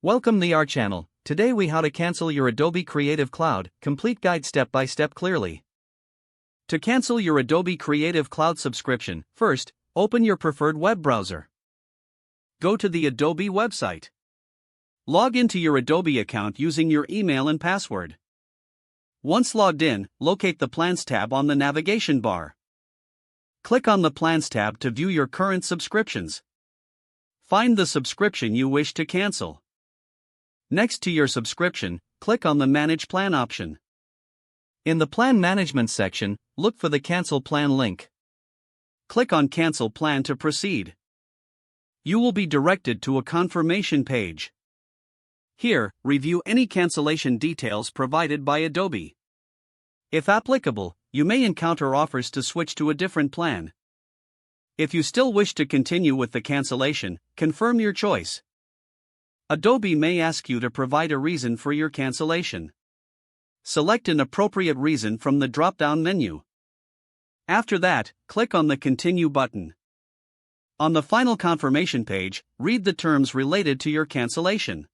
Welcome to our channel. Today we how to cancel your Adobe Creative Cloud, complete guide step by step clearly. To cancel your Adobe Creative Cloud subscription, first, open your preferred web browser. Go to the Adobe website. Log into your Adobe account using your email and password. Once logged in, locate the Plans tab on the navigation bar. Click on the Plans tab to view your current subscriptions. Find the subscription you wish to cancel. Next to your subscription, click on the Manage Plan option. In the Plan Management section, look for the Cancel Plan link. Click on Cancel Plan to proceed. You will be directed to a confirmation page. Here, review any cancellation details provided by Adobe. If applicable, you may encounter offers to switch to a different plan. If you still wish to continue with the cancellation, confirm your choice. Adobe may ask you to provide a reason for your cancellation. Select an appropriate reason from the drop-down menu. After that, click on the Continue button. On the final confirmation page, read the terms related to your cancellation.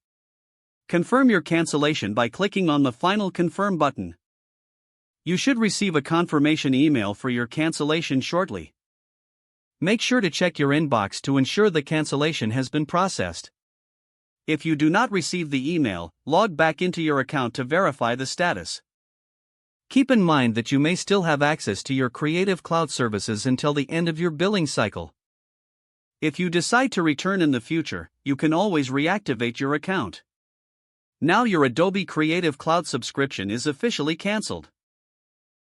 Confirm your cancellation by clicking on the final Confirm button. You should receive a confirmation email for your cancellation shortly. Make sure to check your inbox to ensure the cancellation has been processed. If you do not receive the email, log back into your account to verify the status. Keep in mind that you may still have access to your Creative Cloud services until the end of your billing cycle. If you decide to return in the future, you can always reactivate your account. Now your Adobe Creative Cloud subscription is officially canceled.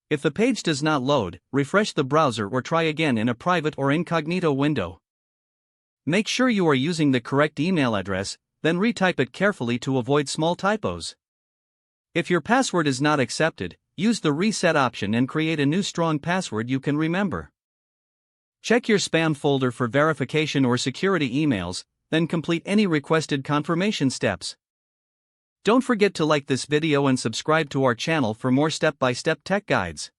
If the page does not load, refresh the browser or try again in a private or incognito window. Make sure you are using the correct email address, then retype it carefully to avoid small typos. If your password is not accepted, use the reset option and create a new strong password you can remember. Check your spam folder for verification or security emails, then complete any requested confirmation steps. Don't forget to like this video and subscribe to our channel for more step-by-step tech guides.